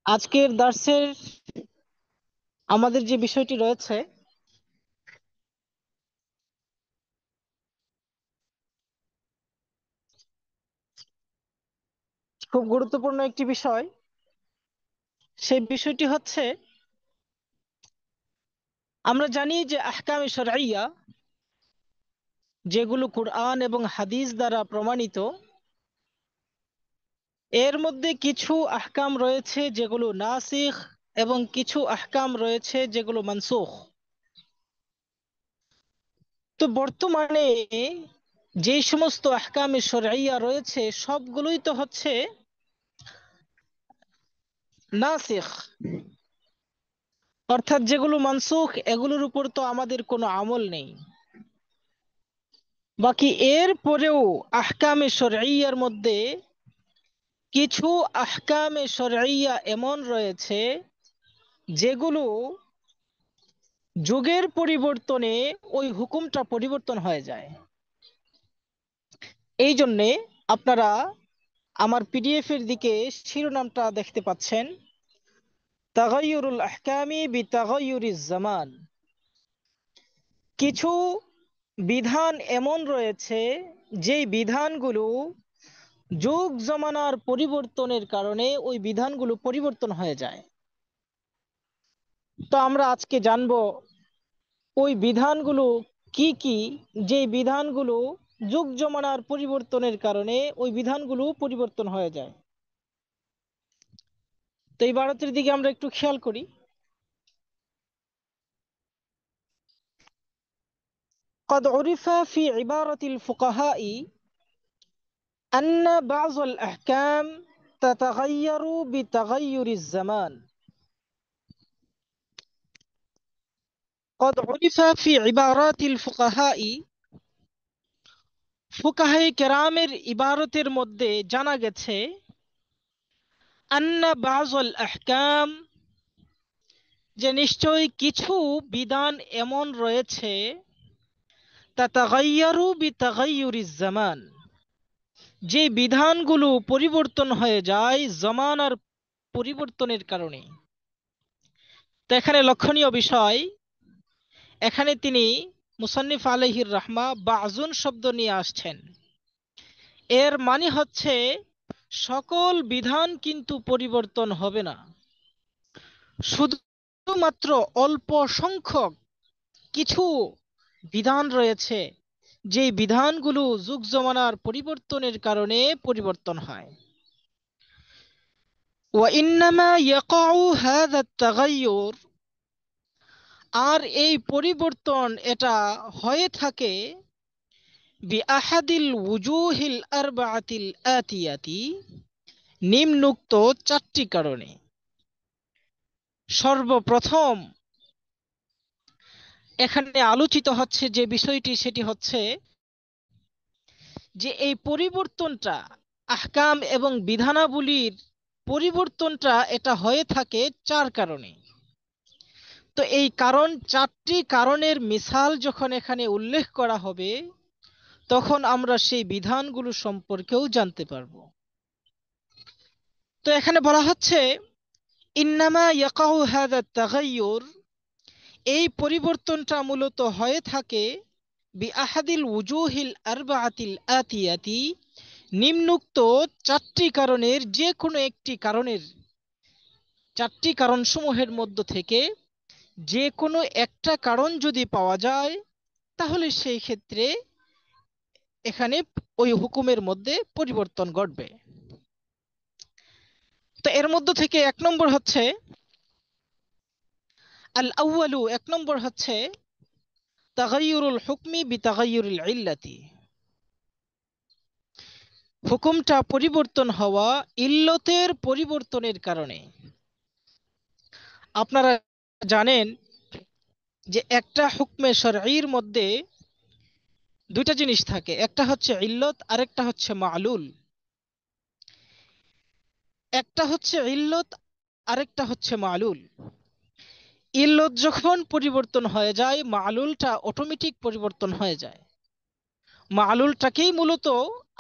আজকের দার্সের আমাদের যে বিষয়টি রয়েছে, খুব গুরুত্বপূর্ণ একটি বিষয়। সেই বিষয়টি হচ্ছে, আমরা জানি যে আহকামে শরঈয়া, যেগুলো কুরআন এবং হাদিস দ্বারা প্রমাণিত, এর মধ্যে কিছু আহকাম রয়েছে যেগুলো নাসিখ এবং কিছু আহকাম রয়েছে যেগুলো মানসুখ। তো বর্তমানে যে সমস্ত আহকামে শরঈয়া রয়েছে সবগুলোই তো হচ্ছে নাসিখ, অর্থাৎ যেগুলো মানসুখ এগুলোর উপর তো আমাদের কোনো আমল নেই। বাকি এর পরেও আহকামে শরঈয়ার মধ্যে কিছু আহকামে শরঈয়া এমন রয়েছে যেগুলো যুগের পরিবর্তনে ওই হুকুমটা পরিবর্তন হয়ে যায়। এই জন্যে আপনারা আমার পিডিএফ এর দিকে শিরোনামটা দেখতে পাচ্ছেন, তাগায়ুরুল আহকামি বিতাগায়ুরিজ জামান। কিছু বিধান এমন রয়েছে যেই বিধানগুলো যুগ জমানার পরিবর্তনের কারণে ওই বিধানগুলো পরিবর্তন হয়ে যায়। তো আমরা আজকে জানবো ওই বিধানগুলো কি কি, যে বিধানগুলো যুগ জমানার পরিবর্তনের কারণে ওই বিধানগুলো পরিবর্তন হয়ে যায়। তো এই ভারতের দিকে আমরা একটু খেয়াল করি। قد عرف في عبارة الفقهاء أن بعض الأحكام تتغير بتغير الزمان. قد عرف في عبارات الفقهاء، ফুকাহে কেরামের ইবারতের মধ্যে জানা গেছে, আন্না বাযুল আহকাম, যে নিশ্চয়ই কিছু বিধান এমন রয়েছে, তাতাগায়্যারু বিতাগায়্যুরিজ জামান, যে বিধানগুলো পরিবর্তন হয়ে যায় জমানার পরিবর্তনের কারণে। তো এখানে লক্ষণীয় বিষয়, এখানে তিনি মুসান্নিফ আলাইহির রাহমা বাজুন শব্দ নিয়ে আসছেন। এর মানে হচ্ছে সকল বিধান কিন্তু পরিবর্তন হবে না, শুধুমাত্র অল্প সংখ্যক কিছু বিধান রয়েছে যে বিধানগুলো যুগ জমানার পরিবর্তনের কারণে পরিবর্তন হয়। ওয়াইন্নামা ইয়াকাউ হাযা আত-তাগায়্যুর, আর এই পরিবর্তন এটা হয়ে থাকে বিআহাদিল ওয়ুজুহিল আরবাআতিল আতিয়াতি, নিম্নোক্ত চারটি কারণে। সর্বপ্রথম এখানে আলোচিত হচ্ছে যে বিষয়টি, সেটি হচ্ছে যে এই পরিবর্তনটা, আহকাম এবং বিধানাবলীর পরিবর্তনটা এটা হয়ে থাকে চার কারণে। তো এই কারণ, চারটি কারণের মিসাল যখন এখানে উল্লেখ করা হবে, তখন আমরা সেই বিধানগুলো সম্পর্কেও জানতে পারবো। তো এখানে বলা হচ্ছে, ইন্নামা ইয়াকাউ হাযা তাগায়্যুর, এই পরিবর্তনটা মূলত হয়ে থাকে বিআহাদিল ওয়ুজুহিল আরবাআতিল আতিয়াতি, নিম্নোক্ত চারটি কারণের যে কোনো একটি কারণের, চারটি কারণসমূহের মধ্য থেকে যে কোনো একটা কারণ যদি পাওয়া যায়, তাহলে সেই ক্ষেত্রে এখানে ওই হুকুমের মধ্যে পরিবর্তন ঘটবে। তো এর মধ্য থেকে এক নম্বর হচ্ছে আল আউয়ালু, এক নম্বর হচ্ছে তাগায়ুরুল হুকমি বিতাগায়ুরিল ইল্লাতি, হুকুমটা পরিবর্তন হওয়া ইল্লতের পরিবর্তনের কারণে। আপনারা জানেন যে একটা হুকমে শরঈর মধ্যে দুইটা জিনিস থাকে, একটা হচ্ছে ইল্লত, আরেকটা হচ্ছে মা'লুল। একটা হচ্ছে ইল্লত, আরেকটা হচ্ছে মা'লুল। ইল্লত যখন পরিবর্তন হয়ে যায়, মা'লুলটা অটোমেটিক পরিবর্তন হয়ে যায়। মা'লুলটাকেই মূলত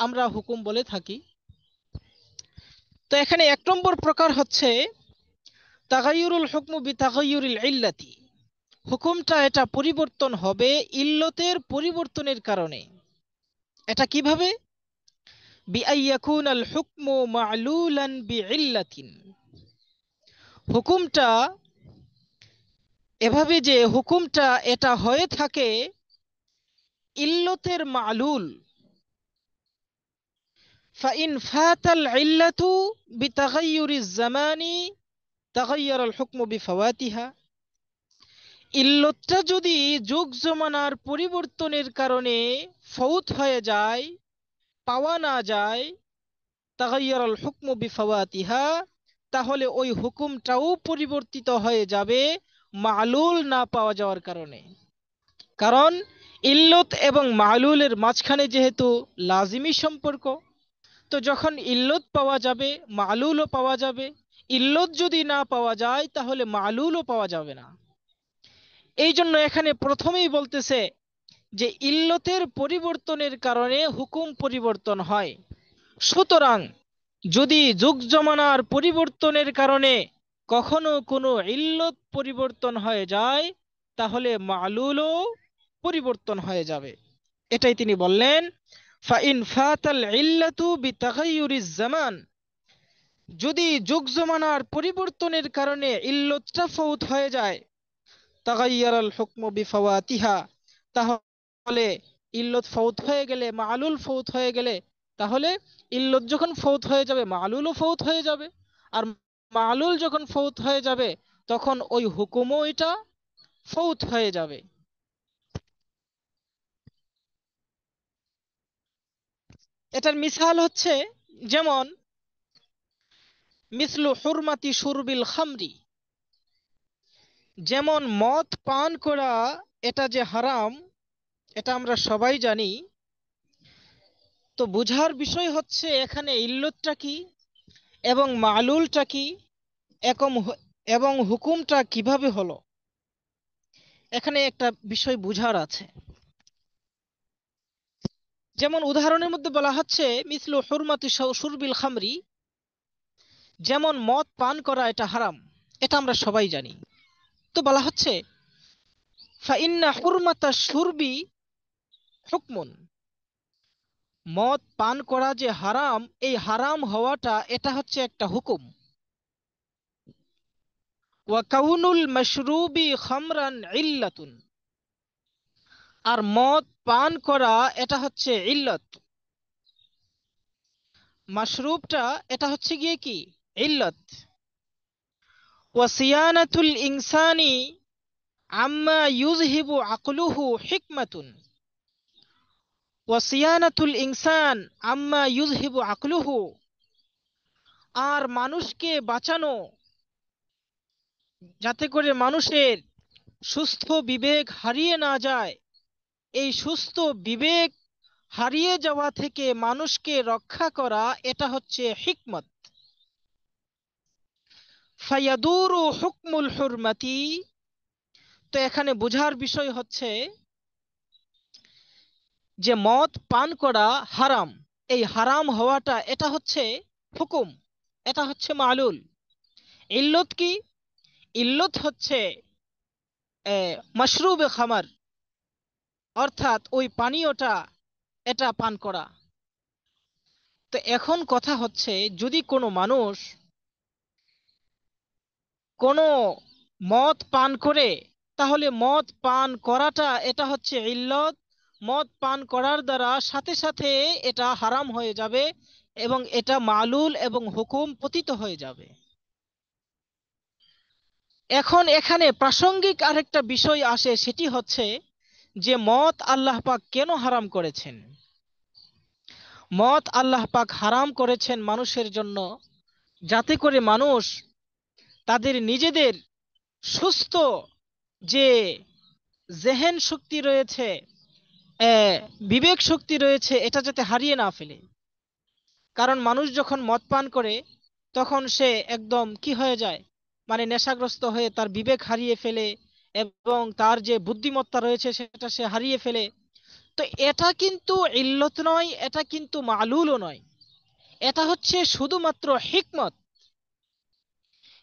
আমরা হুকুম বলে থাকি। তো এখানে এক নম্বর প্রকার হচ্ছে তাগায়ুরুল হুকমু বিতাগায়ুরিল ইল্লাতি, হুকুমটা এটা পরিবর্তন হবে ইল্লতের পরিবর্তনের কারণে। এটা কিভাবে? বিআইয়াকুনাল হুকমু মা'লুলান বিইল্লাতিন, হুকুমটা এভাবে যে হুকুমটা এটা হয়ে থাকে ইল্লতের মা'লুল। ফাইন ফাতাল ইল্লাতু বিতাগায়্যুরিজ জামানি তাগায়্যারাল হুকমু বিফাওয়াতিহা, ইল্লতটা যদি যুগ জমানার পরিবর্তনের কারণে ফৌত হয়ে যায়, পাওয়া না যায়, তাগায়্যারাল হুকমু বিফাওয়াতিহা, তাহলে ওই হুকুমটাও পরিবর্তিত হয়ে যাবে মা'লুল না পাওয়া যাওয়ার কারণে। কারণ ইল্লত এবং মা'লুলের মাঝখানে যেহেতু লাজিমি সম্পর্ক, তো যখন ইল্লত পাওয়া যাবে মা'লুলও পাওয়া যাবে। ইল্লত যদি না পাওয়া যায় তাহলে মা'লুলও পাওয়া যাবে না। এই জন্য এখানে প্রথমেই বলতেছে যে ইল্লতের পরিবর্তনের কারণে হুকুম পরিবর্তন হয়। সুতরাং যদি যুগ জমানার পরিবর্তনের কারণে কখনো কোনো ইল্লত পরিবর্তন হয়ে যায়, তাহলে মা'লুলও পরিবর্তন হয়ে যাবে। এটাই তিনি বললেন ফাইন ফাতাল ইল্লাতু বিতাগায়্যুরিজ জামান, যদি যুগ জমানার পরিবর্তনের কারণে ইল্লতটা ফৌত হয়ে যায়, তাগায়্যারাল হুকমু বিফাওয়াতিহা, তাহলে ইল্লত ফৌত হয়ে গেলে, মা'লুল ফৌত হয়ে গেলে, তাহলে ইল্লত যখন ফৌত হয়ে যাবে মা'লুলও ফৌত হয়ে যাবে। আর মা'লুল যখন ফৌত হয়ে যাবে তখন ওই হুকুমও এটা ফৌত হয়ে যাবে। এটার মিসাল হচ্ছে যেমন মিসলু হুরমাতি শুরবিল খামরি, যেমন মদ পান করা এটা যে হারাম, এটা আমরা সবাই জানি। তো বুঝার বিষয় হচ্ছে এখানে ইল্লতটা কি এবং মা'লুলটা কি, এবং হুকুমটা কিভাবে হলো, এখানে একটা বিষয় বুঝার আছে। যেমন উদাহরণের মধ্যে বলা হচ্ছে মিসলু হুরমাতি শুরবিল খামরি, যেমন মদ পান করা এটা হারাম, এটা আমরা সবাই জানি। তো বলা হচ্ছে ফাইন্না হুরমাতা শুরবি হুকমুন, মদ পান করা যে হারাম, এই হারাম হওয়াটা এটা হচ্ছে একটা হুকুম। ওয়া কাউনুল মাশরুবি খামরান ইল্লাতুন, আর মদ পান করা এটা হচ্ছে ইল্লত। মাশরুবটা এটা হচ্ছে গিয়ে কি ইল্লত। ওয়া সিয়ানাতুল ইনসানি আম্মা ইউযহিবু আকলুহু হিকমাতুন, ওয়া সিয়ানাতুল ইনসান আম্মা ইউযহিবু আকলুহু, আর মানুষকে বাঁচানো যাতে করে মানুষের সুস্থ বিবেক হারিয়ে না যায়, এই সুস্থ বিবেক হারিয়ে যাওয়া থেকে মানুষকে রক্ষা করা এটা হচ্ছে হিকমত। ফায়াদুরু হুকমুল হুরমাতি, তো এখানে বোঝার বিষয় হচ্ছে যে মদ পান করা হারাম, এই হারাম হওয়াটা এটা হচ্ছে হুকুম, এটা হচ্ছে মা'লুল। ইল্লত কি? ইল্লত হচ্ছে মাশরুবে খামার, অর্থাৎ ওই পানীয়টা এটা পান করা। তো এখন কথা হচ্ছে, যদি কোনো মানুষ কোনো মদ পান করে, তাহলে মদ পান করাটা এটা হচ্ছে ইল্লত। মদ পান করার দ্বারা সাথে সাথে এটা হারাম হয়ে যাবে এবং এটা মালুল এবং হুকুম পতিত হয়ে যাবে। এখন এখানে প্রাসঙ্গিক আরেকটা বিষয় আসে, সেটি হচ্ছে যে মদ আল্লাহ পাক কেন হারাম করেছেন। মদ আল্লাহ পাক হারাম করেছেন মানুষের জন্য, যাতে করে মানুষ তাদের নিজেদের সুস্থ যে জেহেন শক্তি রয়েছে, বিবেক শক্তি রয়েছে, এটা যাতে হারিয়ে না ফেলে। কারণ মানুষ যখন মদ পান করে তখন সে একদম কি হয়ে যায়, মানে নেশাগ্রস্ত হয়ে তার বিবেক হারিয়ে ফেলে এবং তার যে বুদ্ধিমত্তা রয়েছে সেটা সে হারিয়ে ফেলে। তো এটা কিন্তু ইল্লত নয়, এটা কিন্তু মালুলও নয়, এটা হচ্ছে শুধুমাত্র হিকমত।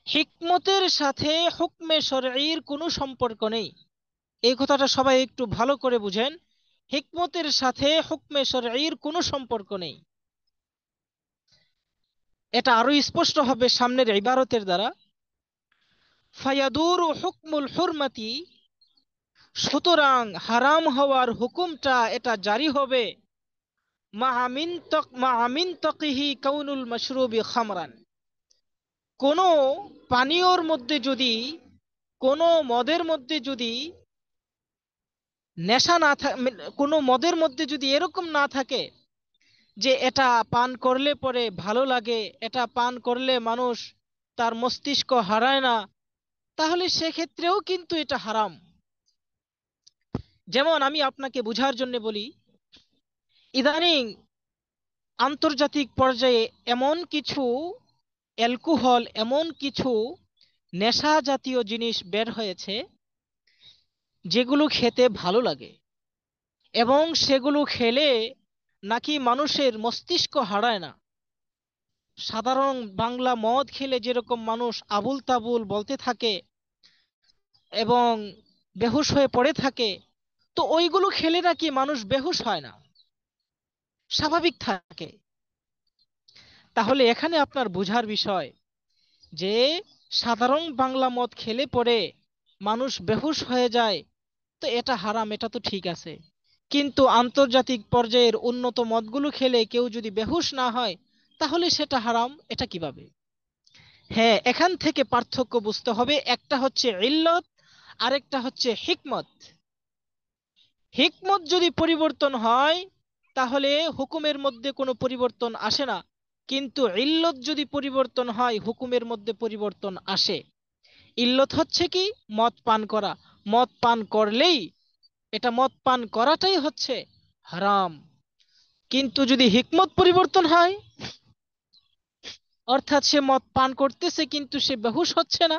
হিকমতের সাথে হুকমে শরঈর কোনো সম্পর্ক নেই। এই কথাটা সবাই একটু ভালো করে বুঝেন। হিকমতের সাথে হুকমে শরঈর কোনো সম্পর্ক নেই। এটা আরো স্পষ্ট হবে সামনের ইবারতের দ্বারা। ফায়াদুরু হুকমুল হুরমাতি, সুতরাং হারাম হওয়ার হুকুমটা এটা জারি হবে মা আমিন তাকিহি কাউনুল মাশরুবি খামরান। কোন পানীয়র মধ্যে যদি, কোন মদের মধ্যে যদি নেশা না থাকে, কোনো মদের মধ্যে যদি এরকম না থাকে যে এটা পান করলে পরে ভালো লাগে, এটা পান করলে মানুষ তার মস্তিষ্ক হারায় না, তাহলে সেক্ষেত্রেও কিন্তু এটা হারাম। যেমন আমি আপনাকে বুঝার জন্য বলি, ইদানিং আন্তর্জাতিক পর্যায়ে এমন কিছু অ্যালকোহল, এমন কিছু নেশা জাতীয় জিনিস বের হয়েছে যেগুলো খেতে ভালো লাগে এবং সেগুলো খেলে নাকি মানুষের মস্তিষ্ক হারায় না। সাধারণ বাংলা মদ খেলে যেরকম মানুষ আবুল তাবুল বলতে থাকে এবং বেহুশ হয়ে পড়ে থাকে, তো ওইগুলো খেলে নাকি মানুষ বেহুশ হয় না, স্বাভাবিক থাকে। তাহলে এখানে আপনার বুঝার বিষয় যে সাধারণ বাংলা মদ খেলে পরে মানুষ বেহুশ হয়ে যায়, তো এটা হারাম, এটা তো ঠিক আছে। কিন্তু আন্তর্জাতিক পর্যায়ের উন্নত মদগুলো খেলে কেউ যদি বেহুশ না হয়, তাহলে সেটা হারাম, এটা কিভাবে? হ্যাঁ, এখান থেকে পার্থক্য বুঝতে হবে। একটা হচ্ছে ইল্লত, আরেকটা হচ্ছে হিকমত। হিকমত যদি পরিবর্তন হয় তাহলে হুকুমের মধ্যে কোনো পরিবর্তন আসে না, কিন্তু ইল্লত যদি পরিবর্তন হয় হুকুমের মধ্যে পরিবর্তন আসে। ইল্লত হচ্ছে কি? মদ পান করা। মদ পান করলেই, এটা মদ পান করাটাই হচ্ছে হারাম। কিন্তু যদি হিকমত পরিবর্তন হয়, অর্থাৎ সে মদ পান করতেছে কিন্তু সে বেহুশ হচ্ছে না,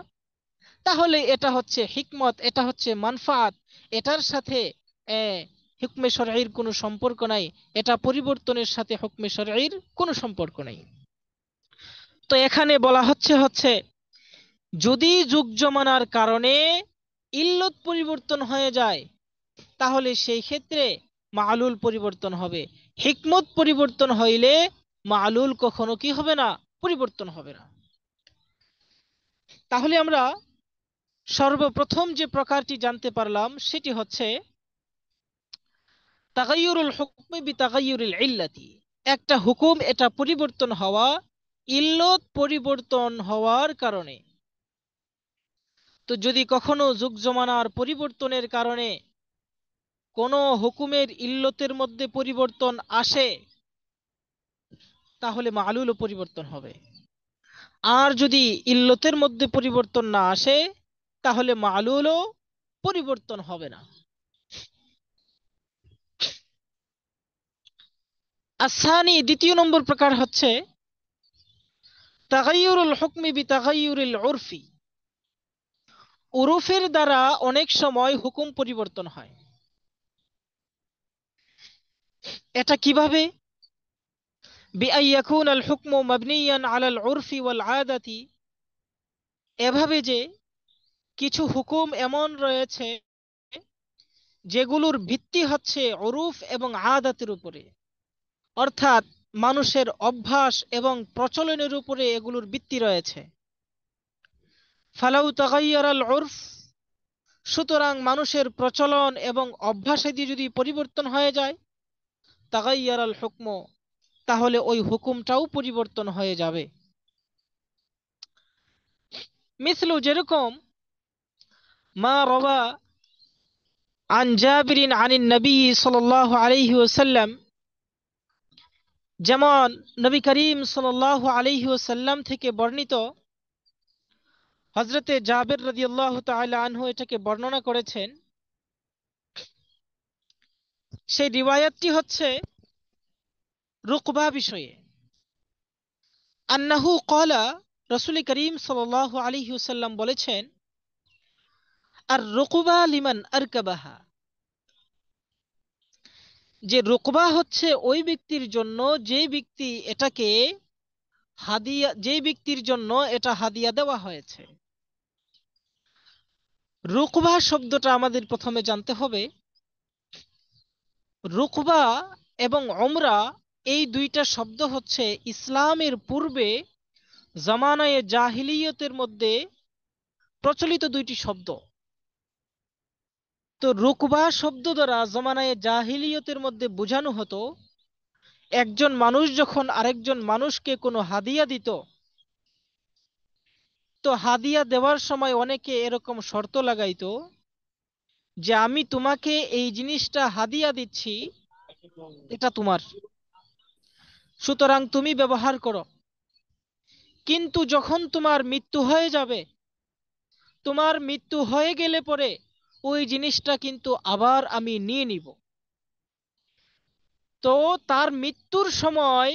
তাহলে এটা হচ্ছে হিকমত, এটা হচ্ছে মানফাত। এটার সাথে হুকমে শরঈর কোনো সম্পর্ক নাই, এটা পরিবর্তনের সাথে হুকমে শরঈর কোনো সম্পর্ক নাই। তো এখানে বলা হচ্ছে হচ্ছে যদি যুগ জমানার কারণে ইল্লত পরিবর্তন হয়ে যায়, তাহলে সেই ক্ষেত্রে মালুল পরিবর্তন হবে। হিকমত পরিবর্তন হইলে মালুল কখনো কি হবে না? পরিবর্তন হবে না। তাহলে আমরা সর্বপ্রথম যে প্রকারটি জানতে পারলাম সেটি হচ্ছে তাগায়ুরুল হুকমি বিতাগায়ুরিল ইল্লাতি। একটা হুকুম এটা পরিবর্তন হওয়া ইল্লত পরিবর্তন হওয়ার কারণে। তো যদি কখনো যুগ জমানার পরিবর্তনের কারণে কোনো হুকুমের ইল্লতের মধ্যে পরিবর্তন আসে, তাহলে মালুলও পরিবর্তন হবে। আর যদি ইল্লতের মধ্যে পরিবর্তন না আসে, তাহলে মালুলও পরিবর্তন হবে না। আসানি, দ্বিতীয় নম্বর প্রকার হচ্ছে তাগাইয়ুরুল হুকমি বিতাগাইয়ুরিল উরফি। উরুফের দ্বারা অনেক সময় হুকুম পরিবর্তন হয়। এটা কিভাবে? বিআন ইয়াকুনাল হুকমু মাবনিয়ান আলাল উরফি ওয়াল আদাতি। এভাবে যে কিছু হুকুম এমন রয়েছে যেগুলোর ভিত্তি হচ্ছে উরুফ এবং আদাতের উপরে। অর্থাৎ মানুষের অভ্যাস এবং প্রচলনের উপরে এগুলোর ভিত্তি রয়েছে। ফালাউ তাগাইয়ারাল উরফ, সুতরাং মানুষের প্রচলন এবং অভ্যাসে যদি পরিবর্তন হয়ে যায়, তাগাইয়ারাল হুকম, তাহলে ওই হুকুমটাও পরিবর্তন হয়ে যাবে। মিসলু, যেরকম মা রওয়া আন জাবিরিন আনিন নবী সাল্লাল্লাহু আলাইহি ওয়াসাল্লাম, যেমন নবী করিম সাল্লাল্লাহু আলাইহি ওয়াসাল্লাম থেকে বর্ণিত, হযরতে জাবির রাদিয়াল্লাহু তাআলা আনহু এটাকে বর্ণনা করেছেন। সেই রিওয়ায়াতটি হচ্ছে রুকবা বিষয়ে। আন্নাহু ক্বালা, রাসূল করিম সাল্লাল্লাহু আলাইহি ওয়াসাল্লাম বলেছেন, আর রুকবা লিমান আরকাবাহা, যে রুকবা হচ্ছে ওই ব্যক্তির জন্য যে ব্যক্তি এটাকে হাদিয়া, যে ব্যক্তির জন্য এটা হাদিয়া দেওয়া হয়েছে। রুকবা শব্দটা আমাদের প্রথমে জানতে হবে। রুকবা এবং উমরা, এই দুইটা শব্দ হচ্ছে ইসলামের পূর্বে জামানায়ে জাহিলিয়তের মধ্যে প্রচলিত দুইটি শব্দ। তো রুকবা শব্দ দ্বারা জামানায়ে জাহিলিয়তের মধ্যে বোঝানো হতো, একজন মানুষ যখন আরেকজন মানুষকে কোনো হাদিয়া দিত, তো হাদিয়া দেওয়ার সময় অনেকে এরকম শর্ত লাগাইতো যে আমি তোমাকে এই জিনিসটা হাদিয়া দিচ্ছি, এটা তোমার, সুতরাং তুমি ব্যবহার করো। কিন্তু যখন তোমার মৃত্যু হয়ে যাবে, তোমার মৃত্যু হয়ে গেলে পরে ওই জিনিসটা কিন্তু আবার আমি নিয়ে নিব। তো তার মৃত্যুর সময়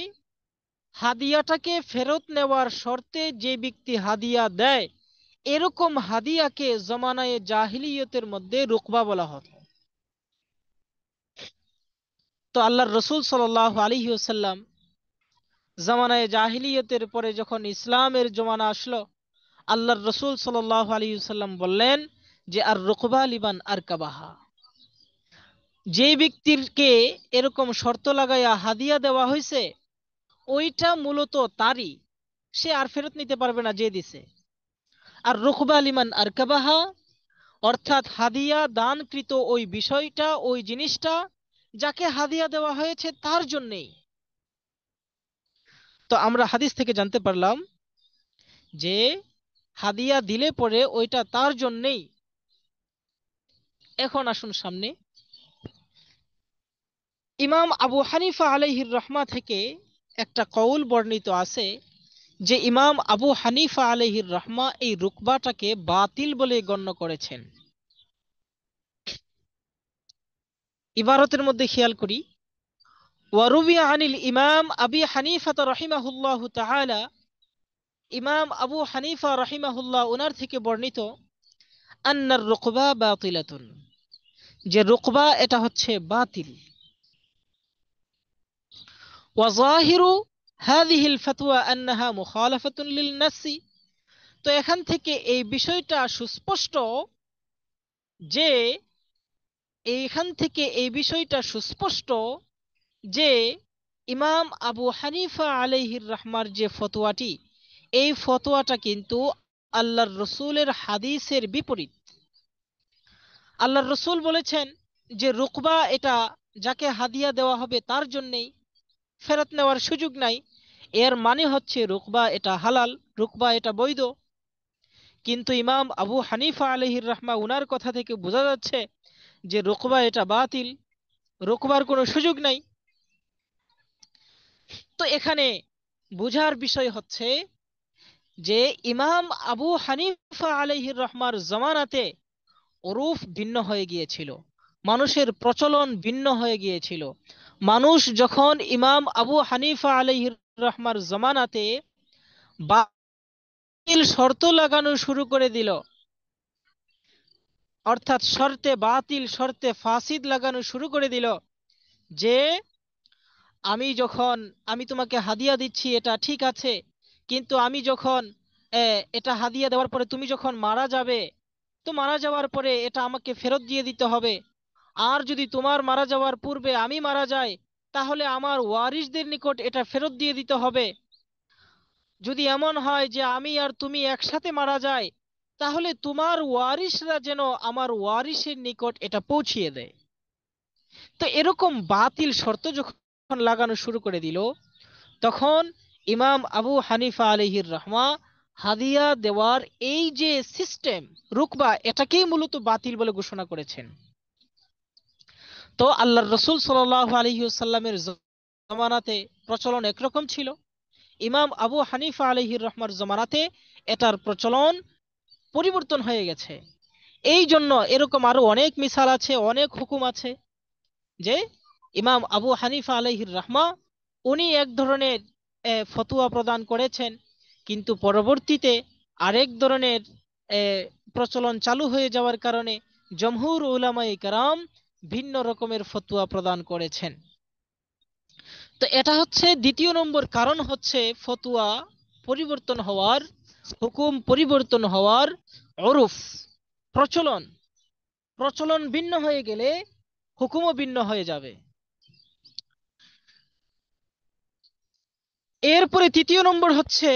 হাদিয়াটাকে ফেরত নেওয়ার শর্তে যে ব্যক্তি হাদিয়া দেয়, এরকম হাদিয়াকে জমানায়ে জাহিলিয়তের মধ্যে রুকবা বলা হতো। তো আল্লাহর রসুল সাল্লাল্লাহু আলাইহি ওয়াসাল্লাম জামানায়ে জাহিলিয়তের পরে যখন ইসলামের জমানা আসলো, আল্লাহর রসুল সাল্লাল্লাহু আলাইহি ওয়াসাল্লাম বললেন যে আর রুকবা লিমান আরকাবাহা, যে ব্যক্তিরকে এরকম শর্ত লাগাইয়া হাদিয়া দেওয়া হয়েছে, ওইটা মূলত তারই, সে আর ফেরত নিতে পারবে না যে দিছে। আর রুকবা লিমান আরকাবাহা, অর্থাৎ হাদিয়া দানকৃত ওই বিষয়টা, ওই জিনিসটা যাকে হাদিয়া দেওয়া হয়েছে তার জন্যেই। তো আমরা হাদিস থেকে জানতে পারলাম যে হাদিয়া দিলে পরে ওইটা তার জন্যেই। এখন আসুন সামনে, ইমাম আবু হানিফা আলাইহির রহমা থেকে একটা কওল বর্ণিত আছে যে ইমাম আবু হানিফা আলাইহির রহমা এই রুকবাটাকে বাতিল বলে গণ্য করেছেন। ইবারতের মধ্যে খেয়াল করি, ওয়ারুবিয়া আনিল ইমাম আবি হানিফা রহিমাহুল্লাহ তাআলা, ইমাম আবু হানিফা রহিমাহুল্লাহ ওনার থেকে বর্ণিত, আন্নার রুকবা বাতিলাতুন, যে রুকবা এটা হচ্ছে বাতিল। ওয়াজাহিরু হাযিহিল ফাতওয়া আন্নাহা মুখালাফাতুন লিল নাসি, তো এখান থেকে এই বিষয়টা সুস্পষ্ট যে, এইখান থেকে এই বিষয়টা সুস্পষ্ট যে ইমাম আবু হানিফা আলাইহির রহমার যে ফতোয়াটি, এই ফতোয়াটা কিন্তু আল্লাহর রসুলের হাদিসের বিপরীত। আল্লাহর রসুল বলেছেন যে রুকবা এটা যাকে হাদিয়া দেওয়া হবে তার জন্যেই, ফেরত নেওয়ার সুযোগ নাই। এর মানে হচ্ছে রুকবা এটা হালাল, রুকবা এটা বৈধ। কিন্তু ইমাম আবু হানিফা আলাইহির রহমা উনার কথা থেকে বোঝা যাচ্ছে যে রুকবা এটা বাতিল, রুকবার কোনো সুযোগ নাই। তো এখানে বুঝার বিষয় হচ্ছে যে ইমাম আবু হানিফা আলাইহির রহমার জামানাতে ওরুফ ভিন্ন হয়ে গিয়েছিল, মানুষের প্রচলন ভিন্ন হয়ে গিয়েছিল। মানুষ যখন ইমাম আবু হানিফা আলাইহির রহমার জামানাতে বাতিল শর্ত লাগানো শুরু করে দিল, অর্থাৎ শর্তে বাতিল, শর্তে ফাসিদ লাগানো শুরু করে দিল, যে আমি তোমাকে হাদিয়া দিচ্ছি এটা ঠিক আছে, কিন্তু আমি যখন এটা হাদিয়া দেওয়ার পরে তুমি যখন মারা যাবে, তো মারা যাওয়ার পরে এটা আমাকে ফেরত দিয়ে দিতে হবে। আর যদি তোমার মারা যাওয়ার পূর্বে আমি মারা যাই, তাহলে আমার ওয়ারিসদের নিকট এটা ফেরত দিয়ে দিতে হবে। যদি এমন হয় যে আমি আর তুমি একসাথে মারা যায়, তাহলে তোমার ওয়ারিসরা যেন আমার ওয়ারিসের নিকট এটা পৌঁছিয়ে দেয়। তো এরকম বাতিল শর্ত যখন লাগানো শুরু করে দিল, তখন ইমাম আবু হানিফা আলাইহির রহমা হাদিয়া দেওয়ার এই যে সিস্টেম, রুকবা, এটাকেই মূলত বাতিল বলে ঘোষণা করেছেন। তো আল্লাহর রসুল সাল্লাল্লাহু আলাইহি ওয়াসাল্লামের জামানাতে প্রচলন একরকম ছিল, ইমাম আবু হানিফা আলাইহির রহমার জামানাতে এটার প্রচলন পরিবর্তন হয়ে গেছে। এই জন্য এরকম আরো অনেক মিসাল আছে, অনেক হুকুম আছে যে ইমাম আবু হানিফা আলাইহির রহমা উনি এক ধরনের ফতোয়া প্রদান করেছেন, কিন্তু পরবর্তীতে আরেক ধরনের এ, প্রচলন চালু হয়ে যাওয়ার কারণে জমহুর উলামায়ে কেরাম ভিন্ন রকমের ফতোয়া প্রদান করেছেন। তো এটা হচ্ছে দ্বিতীয় নম্বর কারণ, হচ্ছে ফতোয়া পরিবর্তন হওয়ার, হুকুম পরিবর্তন হওয়ার অরুফ, প্রচলন, প্রচলন ভিন্ন হয়ে গেলে হুকুমও ভিন্ন হয়ে যাবে। এরপরে তৃতীয় নম্বর হচ্ছে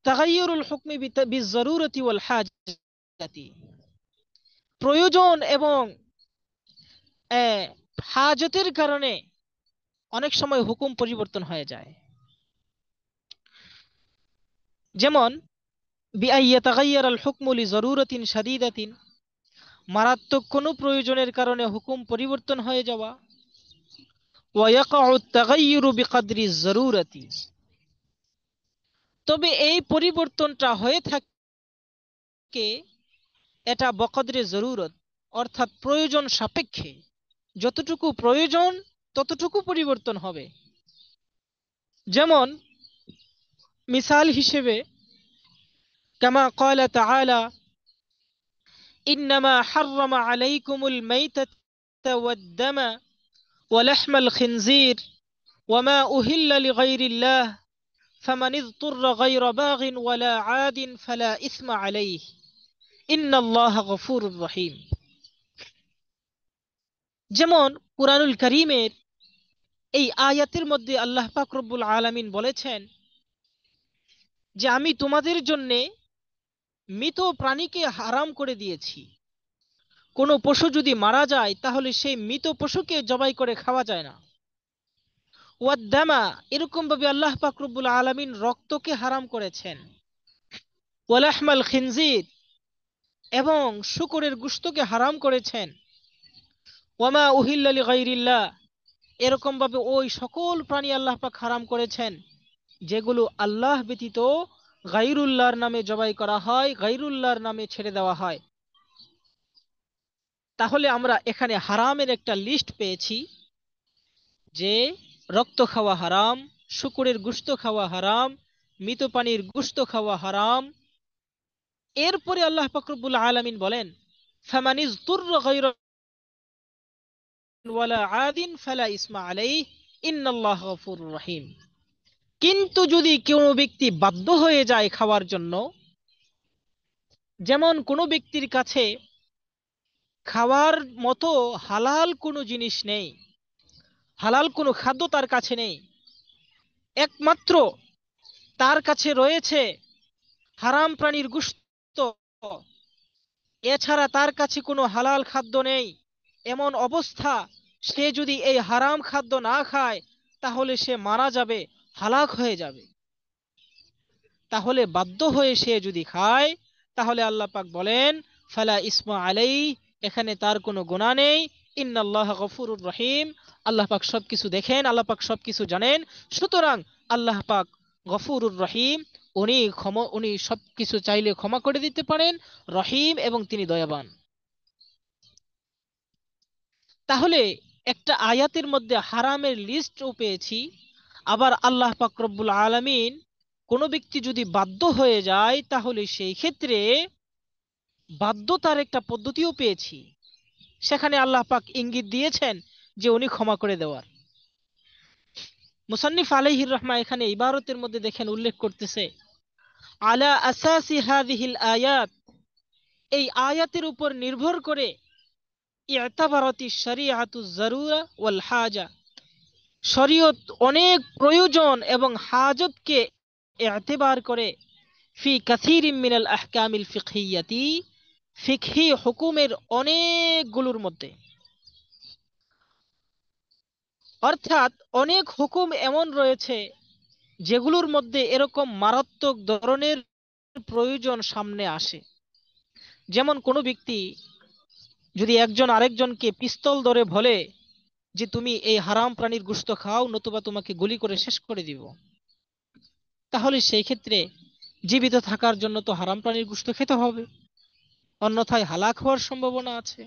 তাগাইয়ুরুল হুকমি বিজরুরতি ওয়াল হাজাতি, প্রয়োজন এবং হাজতের কারণে অনেক সময় হুকুম পরিবর্তন হয়ে যায়। যেমন বিআইয়াতাগাইয়ারাল হুকমু লিজরুরাতিন শাদীদাতিন, মারাত্মক কোনো প্রয়োজনের কারণে হুকুম পরিবর্তন হয়ে যাওয়া। ওয়ায়াকাউ তাগাইয়ুরু বিকদরি জরুরাতি, তবে এই পরিবর্তনটা হয়ে থাকে এটা বকদরে জরুরত, অর্থাৎ প্রয়োজন সাপেক্ষে, যতটুকু প্রয়োজন ততটুকু পরিবর্তন হবে। যেমন মিসাল হিসেবে কামা ক্বালা তাআলা ইন্নামা হাররামা আলাইকুমুল মাইতাতা ওয়াদ-দামা ওয়া লাহমাল খিনজির ওয়া মা উহিল্লা লিগাইরিল্লাহ ফামান ইযতুররা গায়রা বাগিন ওয়ালা আদিন ফালা ইসমা আলাইহি ইন্নাল্লাহা গফুরুর রহিম। যেমন কুরআনুল কারীমের এই আয়াতের মধ্যে আল্লাহ পাক রব্বুল আলামিন বলেছেন যে আমি তোমাদের জন্যে মৃত প্রাণীকে হারাম করে দিয়েছি। কোনো পশু যদি মারা যায় তাহলে সেই মৃত পশুকে জবাই করে খাওয়া যায় না। ওয়াদ্দামা, এরকম ভাবে আল্লাহ পাক রব্বুল আলামিন রক্তকে হারাম করেছেন। ওয়ালাহমাল খিনজির, এবং শূকরের গোশতকে হারাম করেছেন। ওয়ামা উহিল্লা লিগাইরিল্লাহ, এরকম ভাবে ওই সকল প্রাণী আল্লাহ পাক হারাম করেছেন যেগুলো আল্লাহ ব্যতীত গায়রুল্লাহর নামে জবাই করা হয়, গায়রুল্লাহর নামে ছেড়ে দেওয়া হয়। তাহলে আমরা এখানে হারামের একটা লিস্ট পেয়েছি যে রক্ত খাওয়া হারাম, শূকরের গোশত খাওয়া হারাম, মৃত প্রাণীর গোশত খাওয়া হারাম। এরপরে আল্লাহ পাক রব্বুল আলামিন বলেন ফামানিজ তুররা গায়রা ওয়ালা আদিন ফালা ইসমা আলাইহি ইন্নাল্লাহা গফুরুর রহিম। কিন্তু যদি কোনো ব্যক্তি বাধ্য হয়ে যায় খাওয়ার জন্য, যেমন কোনো ব্যক্তির কাছে খাওয়ার মতো হালাল কোনো জিনিস নেই, হালাল কোনো খাদ্য তার কাছে নেই, একমাত্র তার কাছে রয়েছে হারাম প্রাণীর গোশত, এছাড়া তার কাছে কোনো হালাল খাদ্য নেই, এমন অবস্থা সে যদি এই হারাম খাদ্য না খায় তাহলে সে মারা যাবে, হালাক হয়ে যাবে। তাহলে বাধ্য হয়ে সে যদি খায় তাহলে আল্লাহ পাক বলেন ফালা ইসমা আলাই, এখানে তার কোনো গুনাহ নেই। ইন্নাল্লাহ গফুরুর রহিম, আল্লাহ পাক সবকিছু দেখেন, আল্লাহ পাক সবকিছু জানেন। সুতরাং আল্লাহ পাক গফুরুর রহিম, উনি সবকিছু চাইলে ক্ষমা করে দিতে পারেন, রহিম, এবং তিনি দয়াবান। তাহলে একটা আয়াতের মধ্যে হারামের লিস্টও পেয়েছি, আবার আল্লাহ পাক রব্বুল আলামিন কোনো ব্যক্তি যদি বাধ্য হয়ে যায় তাহলে সেই ক্ষেত্রে বাধ্যতার একটা পদ্ধতিও পেয়েছি। সেখানে আল্লাহ পাক ইঙ্গিত দিয়েছেন যে উনি ক্ষমা করে দেওয়ার। মুসান্নিফ আলাইহির রহমা এখানে ইবারতের মধ্যে দেখেন উল্লেখ করতেছে আলা আসাসি হাযিহিল আয়াত, এই আয়াতের উপর নির্ভর করে ইতাবারাতি শরিআতু যরুরা ওয়াল হাজা, শরীয়ত অনেক প্রয়োজন এবং হাজতকে এতেবার করে ফি কাসীরিম মিনাল আহকামিল ফিকহিয়াতি, ফিকহি হুকুমের অনেকগুলোর মধ্যে, অর্থাৎ অনেক হুকুম এমন রয়েছে যেগুলোর মধ্যে এরকম মারাত্মক ধরনের প্রয়োজন সামনে আসে। যেমন কোনো ব্যক্তি যদি একজন আরেকজনকে পিস্তল ধরে বলে যে তুমি এই হারাম প্রাণীর গোশত খাও, নতুবা তোমাকে গুলি করে শেষ করে দিব, তাহলে সেই ক্ষেত্রে জীবিত থাকার জন্য তো হারাম প্রাণীর গোশত খেতে হবে, অন্যথায় হালাক হওয়ার সম্ভাবনা আছে।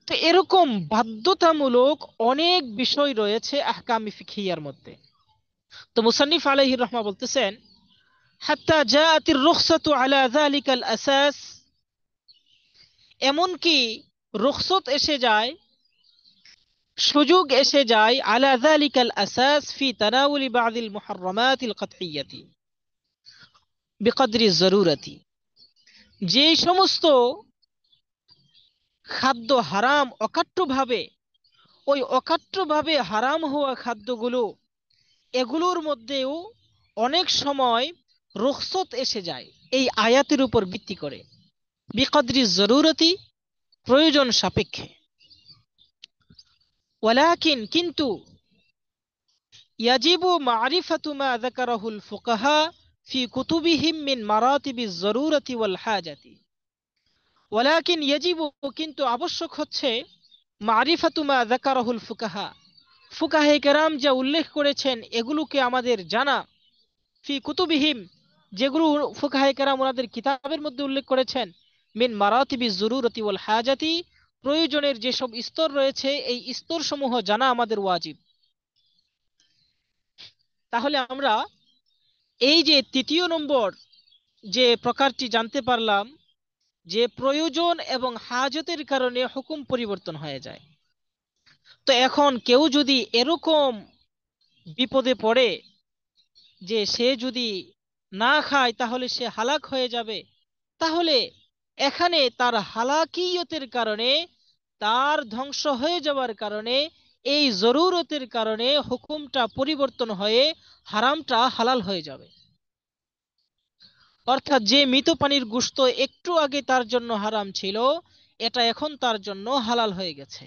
তো এরকম বাধ্যতামূলক অনেক বিষয় রয়েছে আহকামি ফিকহিয়ার মধ্যে। তো মুসান্নিফ আলাইহির রহমা বলতেছেন, হাত্তা জাআতির রুখসাতু আলা যালিকাল আসাস, এমনকি রুখসত এসে যায়, সুযোগ এসে যায়, আলা যালিকাল আসাস ফি তানাউলি বাযিল মুহাররামাতিল কাতইয়্যাতি বিকদরি জরুরতি, যে সমস্ত খাদ্য হারাম অকাট্যভাবে, ওই অকাট্যভাবে হারাম হওয়া খাদ্যগুলো, এগুলোর মধ্যেও অনেক সময় রুখসত এসে যায় এই আয়াতের উপর ভিত্তি করে, বিকদরি জরুরতি, প্রয়োজন সাপেক্ষে। ওয়ালাকিন, কিন্তু, ইয়াজিবু মারিফাতু মা যাকারাহুল ফুকাহা ফি কুতুবিহিম মিন মারাতিবিজ জরুরতি ওয়াল হাজাতি। ওয়ালাকিন ইয়াজিবু, কিন্তু আবশ্যক হচ্ছে, মারিফাতু মা যাকারাহুল ফুকাহা, ফুকাহে কেরাম যা উল্লেখ করেছেন এগুলোকে আমাদের জানা, ফি কুতুবিহিম, যেগুলো ফুকাহে কেরাম ওনাদের কিতাবের মধ্যে উল্লেখ করেছেন, মিন মারাতিবিজ জরুরতি ওয়াল হাজাতি, প্রয়োজনের যেসব স্তর রয়েছে এই স্তরসমূহ জানা আমাদের ওয়াজিব। তাহলে আমরা এই যে তৃতীয় নম্বর যে প্রকারটি জানতে পারলাম, যে প্রয়োজন এবং হাজতের কারণে হুকুম পরিবর্তন হয়ে যায়। তো এখন কেউ যদি এরকম বিপদে পড়ে যে সে যদি না খায় তাহলে সে হালাক হয়ে যাবে, তাহলে এখানে তার হালাকিয়তের কারণে, তার ধ্বংস হয়ে যাওয়ার কারণে, এই জরুরতের কারণে হুকুমটা পরিবর্তন হয়ে হারামটা হালাল হয়ে যাবে। অর্থাৎ যে মৃত প্রাণীর গোশত একটু আগে তার জন্য হারাম ছিল, এটা এখন তার জন্য হালাল হয়ে গেছে।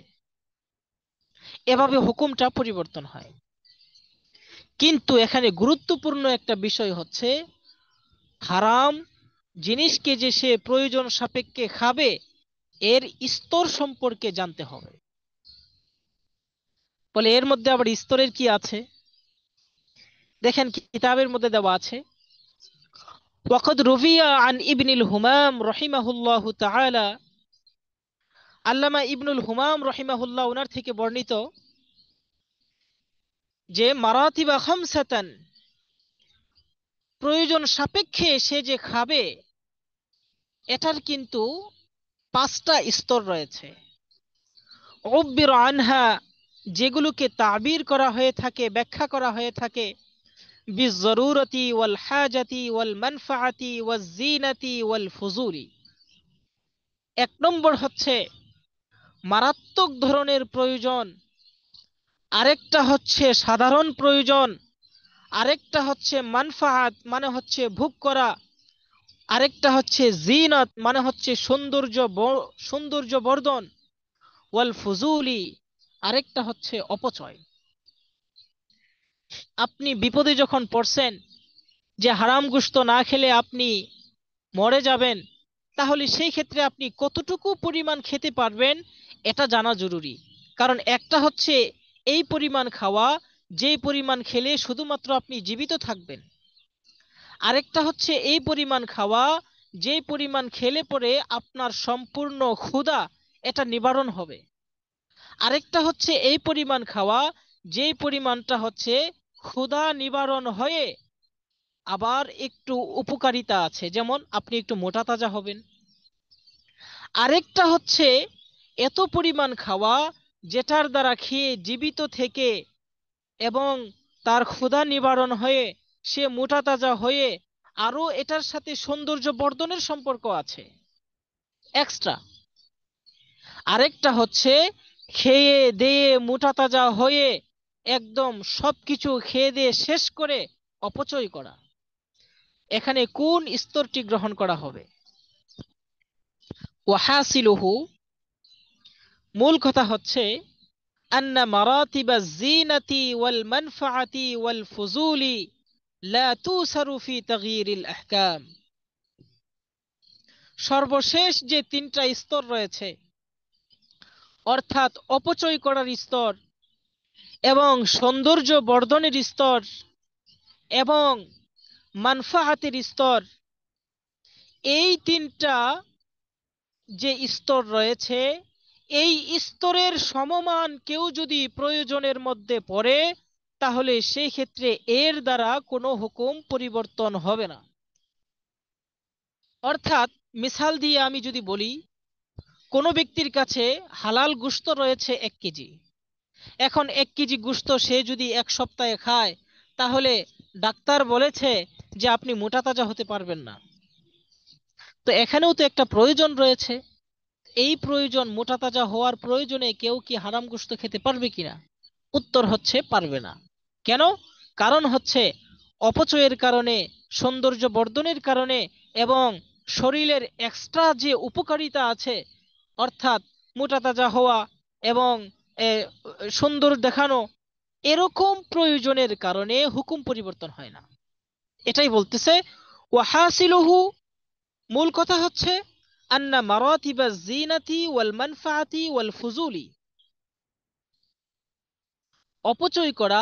এভাবে হুকুমটা পরিবর্তন হয়। কিন্তু এখানে গুরুত্বপূর্ণ একটা বিষয় হচ্ছে, হারাম জিনিসকে যে সে প্রয়োজন সাপেক্ষে খাবে, এর স্তর সম্পর্কে জানতে হবে। বলে এর মধ্যে আবার স্তরের কি আছে, দেখেন কিতাবের মধ্যে দেওয়া আছে, ওয়াকাদ রুবিয়া আন ইবনিল হুমাম রহিমাহুল্লাহু তাআলা, আল্লামা ইবনুল হুমাম রহিমাহুল্লাহ ওনার থেকে বর্ণিত যে মারাতিবা খামসাতান, প্রয়োজন সাপেক্ষে সে যে খাবে এটার কিন্তু পাঁচটা স্তর রয়েছে। উব্বির আনহা, যেগুলোকে তাবির করা হয়ে থাকে, ব্যাখ্যা করা হয়ে থাকে, বিজরুরতি ওয়াল হাজাতি ওয়াল মানফাআতি ওয়াজ জিনাতি ওয়াল ফুজুলি। এক নম্বর হচ্ছে মারাত্মক ধরনের প্রয়োজন, আরেকটা হচ্ছে সাধারণ প্রয়োজন, আরেকটা হচ্ছে মানফাআত মানে হচ্ছে ভোগ করা, আরেকটা হচ্ছে জিনাত মানে হচ্ছে সৌন্দর্য বর্ধন, ওয়াল ফুজুলি, আরেকটা হচ্ছে অপচয়। আপনি বিপদে যখন পড়ছেন যে হারাম গোশত না খেলে আপনি মরে যাবেন, তাহলে সেই ক্ষেত্রে আপনি কতটুকু পরিমাণ খেতে পারবেন এটা জানা জরুরি। কারণ একটা হচ্ছে এই পরিমাণ খাওয়া, যেই পরিমাণ খেলে শুধুমাত্র আপনি জীবিত থাকবেন, আরেকটা হচ্ছে এই পরিমাণ খাওয়া যেই পরিমাণ খেলে পরে আপনার সম্পূর্ণ ক্ষুধা এটা নিবারণ হবে, আরেকটা হচ্ছে এই পরিমাণ খাওয়া যেই পরিমাণটা হচ্ছে ক্ষুধা নিবারণ হয়ে আবার একটু উপকারিতা আছে, যেমন আপনি একটু মোটা তাজা হবেন। আরেকটা হচ্ছে এত পরিমাণ খাওয়া যেটার দ্বারা খেয়ে জীবিত থেকে এবং তার ক্ষুধা নিবারণ হয়ে সে মোটা তাজা হয়ে আরো এটার সাথে সৌন্দর্য বর্ধনের সম্পর্ক আছে এক্সট্রা। আরেকটা হচ্ছে খেয়ে দেয়ে মোটা তাজা হয়ে একদম সবকিছু খেয়ে দিয়ে শেষ করে অপচয় করা, এখানে কোন স্তরটি গ্রহণ করা হবে? ওয়াহাসিলুহু, মূল কথা হচ্ছে আন্না মারাতিবা জিনাতি ওয়াল মানফাআতি ওয়াল ফুজুলি লা তুসারু ফি তাগয়িরিল আহকাম। সর্বশেষ যে তিনটা স্তর রয়েছে, অর্থাৎ অপচয় করার স্তর এবং সৌন্দর্য বর্ধনের স্তর এবং মানফাআতের স্তর, এই তিনটা যে স্তর রয়েছে, এই স্তরের সমমান কেউ যদি প্রয়োজনের মধ্যে পড়ে, তাহলে সেই ক্ষেত্রে এর দ্বারা কোনো হুকুম পরিবর্তন হবে না। অর্থাৎ মিসাল দিয়ে আমি যদি বলি, কোনো ব্যক্তির কাছে হালাল গোশত রয়েছে 1 কেজি। এখন 1 কেজি গোশত সে যদি 1 সপ্তাহে খায়, তাহলে ডাক্তার বলেছে যে আপনি মোটা তাজা হতে পারবেন না। তো এখানেও তো একটা প্রয়োজন রয়েছে। এই প্রয়োজন, মোটা তাজা হওয়ার প্রয়োজনে কেউ কি হারাম গোশত খেতে পারবে কিনা? উত্তর হচ্ছে পারবে না। কেন? কারণ হচ্ছে অপচয়ের কারণে, সৌন্দর্য বর্ধনের কারণে এবং শরীরের এক্সট্রা যে উপকারিতা আছে, অর্থাৎ মোটা তাজা হওয়া এবং এ, সুন্দর দেখানো, এরকম প্রয়োজনের কারণে হুকুম পরিবর্তন হয় না। এটাই বলতেছে ওয়াহাসিলুহু, মূল কথা হচ্ছে আন্না মারাতিবা জিনাতি ওয়াল মানফাআতি ওয়াল ফুজুলি, অপচয় করা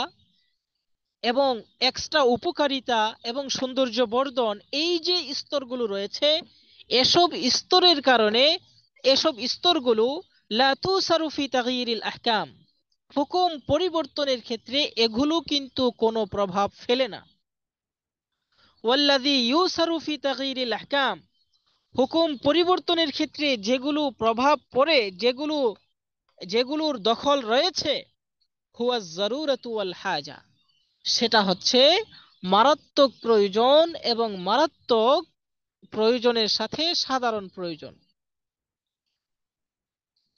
এবং এক্সট্রা উপকারিতা এবং সৌন্দর্য বর্ধন, এই যে স্তরগুলো রয়েছে, এসব স্তরের কারণে, এসব স্তরগুলো লা তুসারু ফি তাগয়িরিল আহকাম, হুকুম পরিবর্তনের ক্ষেত্রে এগুলো কিন্তু কোনো প্রভাব ফেলে না। ওয়াল্লাযী ইউসারু ফি তাগয়িরিল আহকাম, হুকুম পরিবর্তনের ক্ষেত্রে যেগুলো প্রভাব পড়ে, যেগুলোর দখল রয়েছে, হুয়া জারুরাতু ওয়াল হাজা, সেটা হচ্ছে মারাত্মক প্রয়োজন এবং মারাত্মক প্রয়োজনের সাথে সাধারণ প্রয়োজন।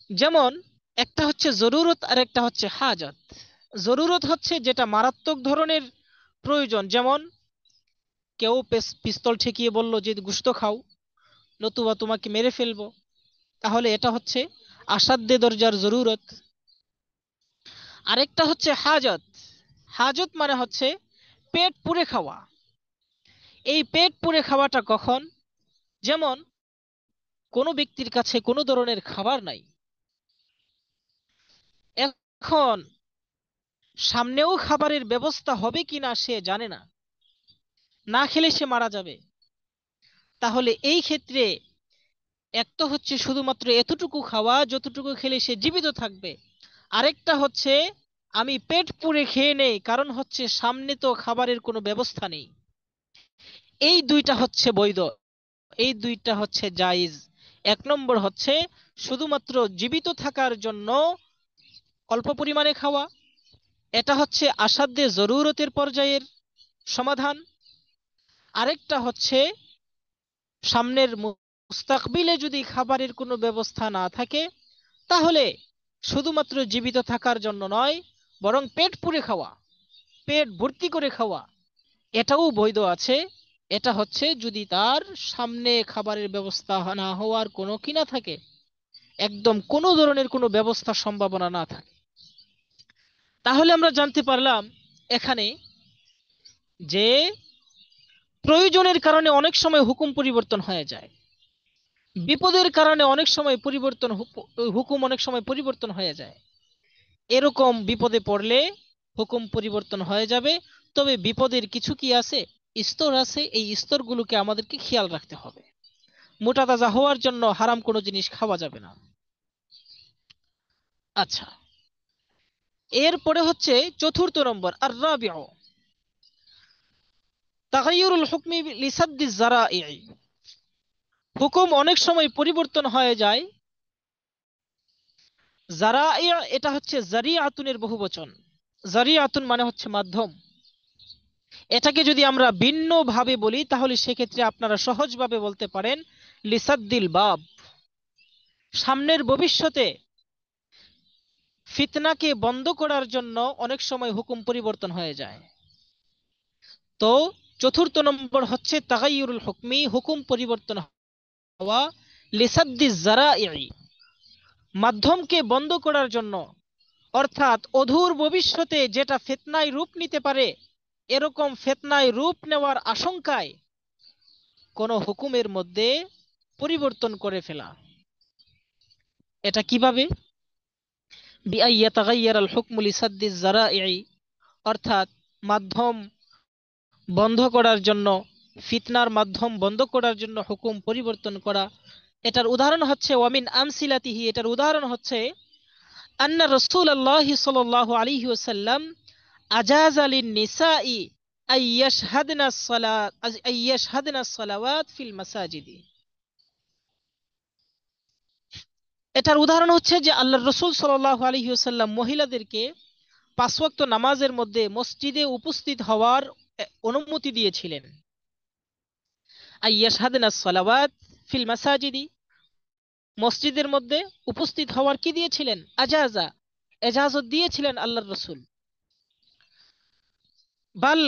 যেমন একটা হচ্ছে জরুরত আর একটা হচ্ছে হাজত। জরুরত হচ্ছে যেটা মারাত্মক ধরনের প্রয়োজন, যেমন কেউ পিস্তল ঠেকিয়ে বলল যে গোশত খাও, নতুবা তোমাকে মেরে ফেলবো, তাহলে এটা হচ্ছে আসাধ্যে দরজার জরুরত। আরেকটা হচ্ছে হাজত। হাজত মানে হচ্ছে পেট পুড়ে খাওয়া। এই পেট পুড়ে খাওয়াটা কখন? যেমন কোনো ব্যক্তির কাছে কোনো ধরনের খাবার নাই, এখন সামনেও খাবারের ব্যবস্থা হবে কিনা সে জানে না, না খেলে সে মারা যাবে। তাহলে এই ক্ষেত্রে এক তো হচ্ছে শুধুমাত্র এতটুকু খাওয়া যতটুকু খেলে সে জীবিত থাকবে, আরেকটা হচ্ছে আমি পেট পুড়ে খেয়ে নেই, কারণ হচ্ছে সামনে তো খাবারের কোনো ব্যবস্থা নেই। এই দুইটা হচ্ছে বৈধ, এই দুইটা হচ্ছে জায়েজ। 1 নম্বর হচ্ছে শুধুমাত্র জীবিত থাকার জন্য অল্প পরিমাণে খাওয়া, এটা হচ্ছে আসাধ্যে জরুরতের পর্যায়ের সমাধান। আরেকটা হচ্ছে সামনের মুস্তাকবিলে যদি খাবারের কোনো ব্যবস্থা না থাকে, তাহলে শুধুমাত্র জীবিত থাকার জন্য নয়, বরং পেট পুড়ে খাওয়া, পেট ভর্তি করে খাওয়া, এটাও বৈধ আছে। এটা হচ্ছে যদি তার সামনে খাবারের ব্যবস্থা না হওয়ার কোনো কি না থাকে, একদম কোনো ধরনের কোনো ব্যবস্থার সম্ভাবনা না থাকে। তাহলে আমরা জানতে পারলাম এখানে যে প্রয়োজনের কারণে অনেক সময় হুকুম পরিবর্তন হয়ে যায়, বিপদের কারণে অনেক সময় হুকুম অনেক সময় পরিবর্তন হয়ে যায়। এরকম বিপদে পড়লে হুকুম পরিবর্তন হয়ে যাবে। তবে বিপদের কিছু কি আছে, স্তর আছে, এই স্তরগুলোকে আমাদেরকে খেয়াল রাখতে হবে। মোটা তাজা হওয়ার জন্য হারাম কোনো জিনিস খাওয়া যাবে না। আচ্ছা, এরপরে হচ্ছে 4 নম্বর, আর রাবিউ তাগায়ুরুল হুকমি লিসাদ্দিজ জারাই। হুকুম অনেক সময় পরিবর্তন হয়ে যায়। জারাই, এটা হচ্ছে জারিআতুনের বহুবচন। জারিআতুন মানে হচ্ছে মাধ্যম। এটাকে যদি আমরা ভিন্ন ভাবে বলি, তাহলে সেক্ষেত্রে আপনারা সহজভাবে বলতে পারেন লিসাদ্দিল বাব, সামনের ভবিষ্যতে ফিতনাকে বন্ধ করার জন্য অনেক সময় হুকুম পরিবর্তন হয়ে যায়। তো চতুর্থ নম্বর হচ্ছে তাগাইয়ুরুল হুকমি, হুকুম পরিবর্তন হওয়া, লিসাদ্দি জারাই, মাধ্যমকে বন্ধ করার জন্য, অর্থাৎ অদূর ভবিষ্যতে যেটা ফিতনায় রূপ নিতে পারে, এরকম ফিতনায় রূপ নেওয়ার আশঙ্কায় কোন হুকুমের মধ্যে পরিবর্তন করে ফেলা। এটা কিভাবে? বিআইয়াতাগাইয়ারাল হুকমু লিসাদ্দি জারাই, অর্থাৎ মাধ্যম বন্ধ করার জন্য, ফিতনার মাধ্যম বন্ধ করার জন্য হুকুম পরিবর্তন করা। এটার উদাহরণ হচ্ছে ওয়ামিন আমসিলাতিহি, এটার উদাহরণ হচ্ছে আন্না রাসূলুল্লাহ সাল্লাল্লাহু আলাইহি ওয়াসাল্লাম আজাযা লিন-নিসাই আইয়াশহাদনা সালাওয়াত ফিল মাসাজিদি। এটার উদাহরণ হচ্ছে যে আল্লাহর রাসূল সাল্লাল্লাহু আলাইহি ওয়াসাল্লাম মহিলাদেরকে পাঁচ ওয়াক্ত নামাজের মধ্যে মসজিদে উপস্থিত হওয়ার অনুমতি দিয়েছিলেন। আইয়াশহাদনা সালাওয়াত ফিল মাসাজিদি, মসজিদের মধ্যে উপস্থিত হওয়ার কি দিয়েছিলেন? আজাজা, এজাজত দিয়েছিলেন আল্লাহর রাসূল। বাল,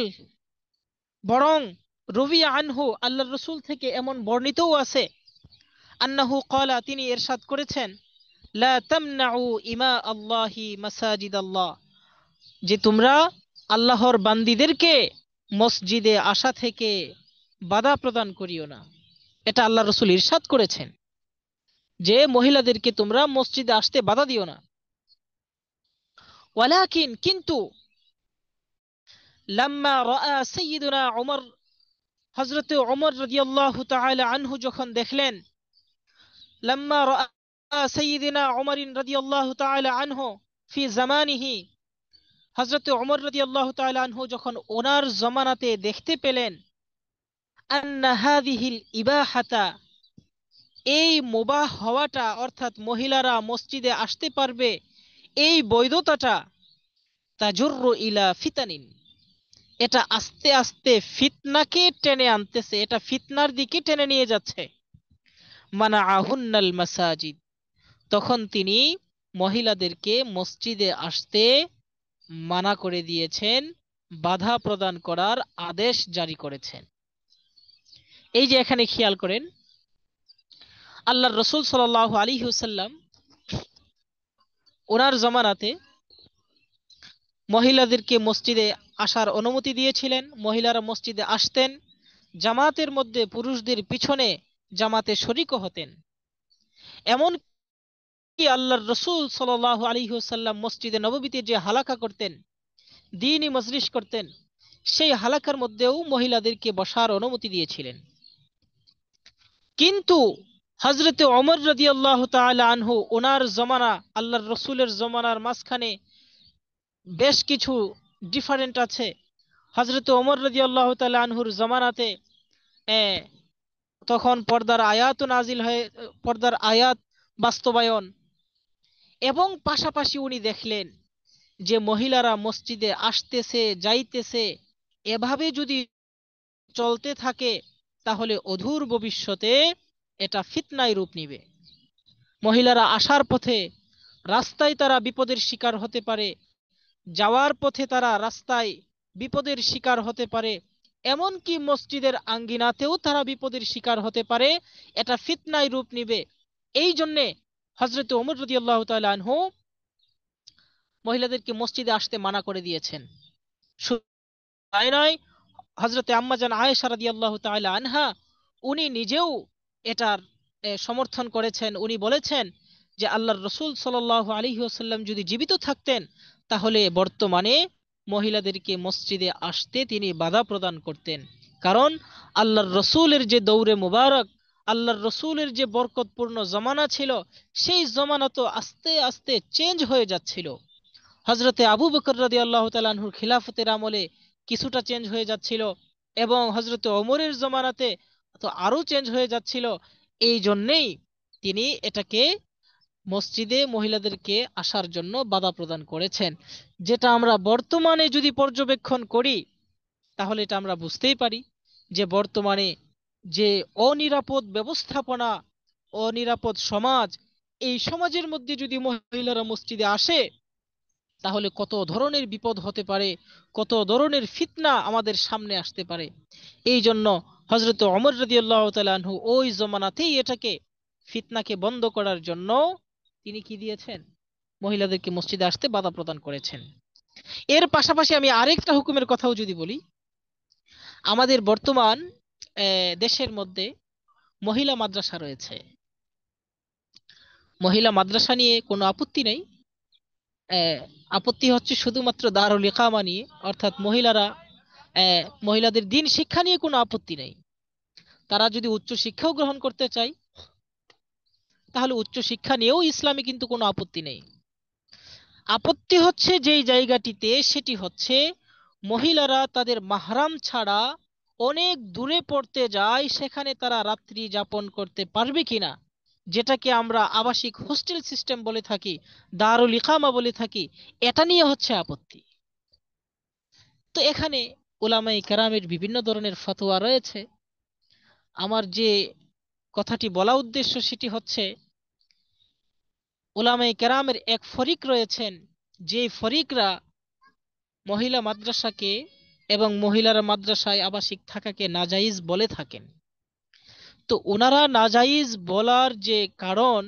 বরং রুবিয়া আনহু, আল্লাহর রাসূল থেকে এমন বর্ণিতও আছে, আন্নাহু ক্বালা, তিনি ইরশাদ করেছেন, লা তামনাউ ইমা আল্লাহি মাসাজিদ আল্লাহ, যে তোমরা আল্লাহর বান্দীদেরকে মসজিদে আসা থেকে বাধা প্রদান করিও না। এটা আল্লাহ রাসূল ইরশাদ করেছেন যে মহিলাদেরকে তোমরা মসজিদে আসতে বাধা দিও না। ওয়ালাকিন, কিন্তু, লাম্মা রাআ সাইয়্যিদুনা উমর, হযরতে ওমর রাদিয়াল্লাহু তাআলা আনহু যখন দেখলেন, লাম্মা রাআ সাইয়্যিদিনা উমর রাদিয়াল্লাহু তাআলা আনহু ফি জামানিহি, হযরতে ওমর রাদিয়াল্লাহু তাআলা আনহু যখন ওনার জামানাতে দেখতে পেলেন, আন্না হাযিহিল ইবাহাতা, এই মুবাহ হওয়াটা, অর্থাৎ মহিলারা মসজিদে আসতে পারবে, এই বৈধতাটা, তাজুররু ইলা ফিতানিন, এটা আস্তে আস্তে ফিতনাকে টেনে আনতেছে, এটা ফিতনার দিকে টেনে নিয়ে যাচ্ছে। মানাআহুন্নাল মাসাজিদ, তখন তিনি মহিলাদেরকে মসজিদে আসতে মানা করে দিয়েছেন, বাধা প্রদান করার আদেশ জারি করেছেন। এই যে এখানে খেয়াল করেন, আল্লাহর রাসূল সাল্লাল্লাহু আলাইহি ওয়াসাল্লাম ওনার জামানাতে মহিলাদেরকে মসজিদে আসার অনুমতি দিয়েছিলেন, মহিলারা মসজিদে আসতেন, জামাতের মধ্যে পুরুষদের পিছনে জামাতে শরীকও হতেন। এমন কি আল্লাহর রাসূল সাল্লাল্লাহু আলাইহি ওয়াসাল্লাম মসজিদে নববীতে যে হালাকা করতেন, দ্বীনি মজলিস করতেন, সেই হালাকার মধ্যেও মহিলাদেরকে বসার অনুমতি দিয়েছিলেন। কিন্তু হযরতে ওমর রাদিয়াল্লাহু তাআলা আনহু, ওনার জমানা আল্লাহর রাসূলের জমানার মাঝখানে বেশ কিছু ডিফারেন্ট আছে। হযরতে ওমর রাদিয়াল্লাহু তাআলা আনহুর জমানাতে তখন পর্দার আয়াত নাজিল হয়ে, পর্দার আয়াত বাস্তবায়ন, এবং পাশাপাশি উনি দেখলেন যে মহিলারা মসজিদে আসতেছে যাইতেছে, এভাবে যদি চলতে থাকে তাহলে অদূর ভবিষ্যতে এটা ফিতনায় রূপ নিবে। মহিলারা আসার পথে রাস্তায় তারা বিপদের শিকার হতে পারে, যাওয়ার পথে তারা রাস্তায় বিপদের শিকার হতে পারে, এমনকি মসজিদের আঙ্গিনাতেও তারা বিপদের শিকার হতে পারে, এটা ফিতনায় রূপ নিবে। এই জন্যে হযরত ওমর রাদিয়াল্লাহু তাআলা আনহু মহিলাদেরকে মসজিদে আসতে মানা করে দিয়েছেন। শুধু তাই নয়, হযরতে আম্মা জান আয়েশা রাদিয়াল্লাহু তাআলা আনহা, উনি নিজেও এটার সমর্থন করেছেন। উনি বলেছেন যে আল্লাহর রাসূল সাল্লাল্লাহু আলাইহি ওয়াসাল্লাম যদি জীবিত থাকতেন তাহলে বর্তমানে মহিলাদেরকে মসজিদে আসতে তিনি বাধা প্রদান করতেন। কারণ আল্লাহর রাসূলের যে দৌরে মুবারক, আল্লাহর রাসূলের যে বরকতপূর্ণ জমানা ছিল, সেই জমানা তো আস্তে আস্তে চেঞ্জ হয়ে যাচ্ছিল। হযরতে আবু বকর রাদিয়াল্লাহু তাআলা আনহুর খিলাফতের আমলে কিছুটা চেঞ্জ হয়ে যাচ্ছিল, এবং হযরতে ওমরের জমানাতে তো আরো চেঞ্জ হয়ে যাচ্ছিল। এই জন্যেই তিনি এটাকে মসজিদে মহিলাদেরকে আসার জন্য বাধা প্রদান করেছেন। যেটা আমরা বর্তমানে যদি পর্যবেক্ষণ করি তাহলে এটা আমরা বুঝতেই পারি যে বর্তমানে যে অনিরাপদ ব্যবস্থাপনা, অনিরাপদ সমাজ, এই সমাজের মধ্যে যদি মহিলারা মসজিদে আসে তাহলে কত ধরনের বিপদ হতে পারে, কত ধরনের ফিতনা আমাদের সামনে আসতে পারে। এই জন্য হযরত ওমর রাদিয়াল্লাহু তাআলা আনহু ওই জমানাতেই এটাকে, ফিতনাকে বন্ধ করার জন্য তিনি কি দিয়েছেন, মহিলাদেরকে মসজিদে আসতে বাধা প্রদান করেছেন। এর পাশাপাশি আমি আরেকটা হুকুমের কথাও যদি বলি, আমাদের বর্তমান দেশের মধ্যে মহিলা মাদ্রাসা রয়েছে। মহিলা মাদ্রাসা নিয়ে কোনো আপত্তি নেই। আহ, আপত্তি হচ্ছে শুধুমাত্র দারুল ইকামা নিয়ে, অর্থাৎ মহিলাদের দিন শিক্ষা নিয়ে কোনো আপত্তি নেই। তারা যদি উচ্চ শিক্ষাও গ্রহণ করতে চায়, তাহলে উচ্চ শিক্ষা নিয়েও ইসলামে কিন্তু কোনো আপত্তি নেই। আপত্তি হচ্ছে যেই জায়গাটিতে, সেটি হচ্ছে মহিলারা তাদের মাহরাম ছাড়া অনেক দূরে পড়তে যায়, সেখানে তারা রাত্রি যাপন করতে পারবে কিনা, যেটাকে আমরা আবাসিক হোস্টেল সিস্টেম বলে থাকি, দারুল ইকামা বলে থাকি, এটা নিয়ে হচ্ছে আপত্তি। তো এখানে উলামায়ে কেরামের বিভিন্ন ধরনের ফতোয়া রয়েছে। আমার যে কথাটি বলা উদ্দেশ্য সেটি হচ্ছে, উলামায়ে কেরামের এক ফরিক রয়েছেন, যে ফরিকরা মহিলা মাদ্রাসাকে এবং মহিলারা মাদ্রাসায় আবাসিক থাকাকে নাজাইজ বলে থাকেন। তো ওনারা নাজাইজ বলার যে কারণ,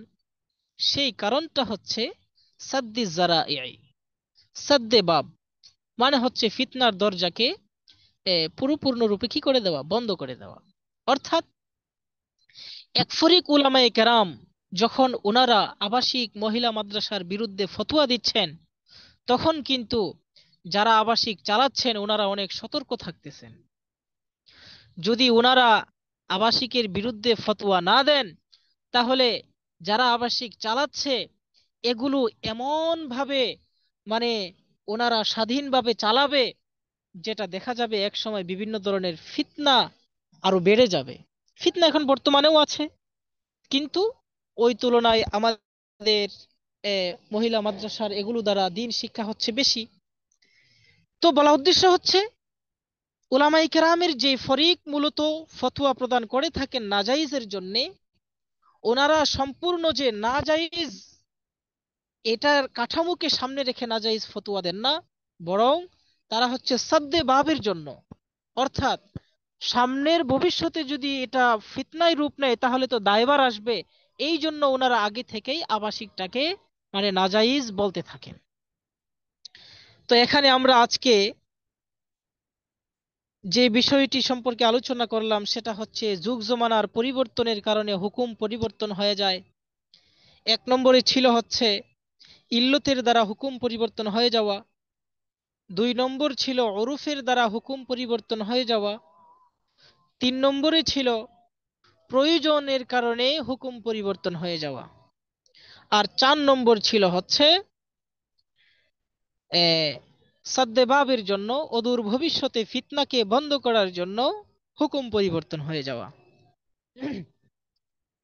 সেই কারণটা হচ্ছে সাদ্দি জারাই, সাদ্দে বাব, মানে হচ্ছে ফিতনার দরজাকে পরিপূর্ণরূপে কি করে দেওয়া, বন্ধ করে দেওয়া। অর্থাৎ এক ফরিক উলামায়ে কেরাম যখন ওনারা আবাসিক মহিলা মাদ্রাসার বিরুদ্ধে ফতোয়া দিচ্ছেন, তখন কিন্তু যারা আবাসিক চালাচ্ছেন ওনারা অনেক সতর্ক থাকতেছেন। যদি ওনারা আবাসিকের বিরুদ্ধে ফতোয়া না দেন, তাহলে যারা আবাসিক চালাচ্ছে এগুলো এমন ভাবে, মানে ওনারা স্বাধীনভাবে চালাবে, যেটা দেখা যাবে এক সময় বিভিন্ন ধরনের ফিতনা আরো বেড়ে যাবে। ফিতনা এখন বর্তমানেও আছে, কিন্তু ওই তুলনায় আমাদের মহিলা মাদ্রাসার এগুলো দ্বারা দিন শিক্ষা হচ্ছে বেশি। তো বলা উদ্দেশ্য হচ্ছে, উলামায়ে কেরামের যে ফরিক মূলত ফতোয়া প্রদান করে থাকেন নাজাইজের জন্য, ওনারা সম্পূর্ণ যে নাজাইজ এটার কাঠামোকে সামনে রেখে নাজাইজ ফতোয়া দেন না, বরং তারা হচ্ছে সাদ্দে বাবের জন্য, অর্থাৎ সামনের ভবিষ্যতে যদি এটা ফিতনায় রূপ নেয় তাহলে তো দায়ভার আসবে। এই জন্য ওনারা আগে থেকেই আবাসিকটাকে মানে নাজাইজ বলতে থাকেন। তো এখানে আমরা আজকে যে বিষয়টি সম্পর্কে আলোচনা করলাম সেটা হচ্ছে যুগ জমানার পরিবর্তনের কারণে হুকুম পরিবর্তন হয়ে যায়। এক নম্বরে ছিল হচ্ছে ইল্লতের দ্বারা হুকুম পরিবর্তন হয়ে যাওয়া। দুই নম্বর ছিল ওরফের দ্বারা হুকুম পরিবর্তন হয়ে যাওয়া। তিন নম্বরে ছিল প্রয়োজনের কারণে হুকুম পরিবর্তন হয়ে যাওয়া। আর চার নম্বর ছিল হচ্ছে সাদ্দে বাবের জন্য, অদূর ভবিষ্যতে ফিতনাকে বন্ধ করার জন্য হুকুম পরিবর্তন হয়ে যাওয়া।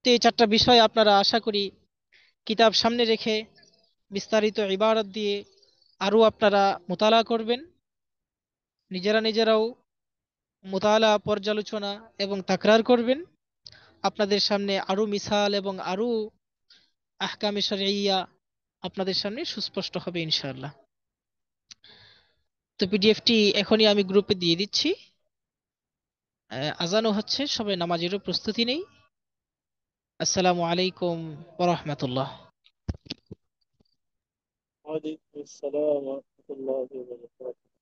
তো এই চারটা বিষয় আপনারা আশা করি কিতাব সামনে রেখে বিস্তারিত ইবারত দিয়ে আরো আপনারা মোতালা করবেন, নিজেরাও মোতালা, পর্যালোচনা এবং তাকরার করবেন। আপনাদের সামনে আরো মিসাল এবং আরো আহকামে শরঈয়া আপনাদের সামনে সুস্পষ্ট হবে ইনশাআল্লাহ। তো পিডিএফটি এখনই আমি গ্রুপে দিয়ে দিচ্ছি। আজানও হচ্ছে, সবাই নামাজেরও প্রস্তুতি নেই। আসসালামু আলাইকুম ওয়া রাহমাতুল্লাহ। وعليكم السلام ورحمة الله وبركاته.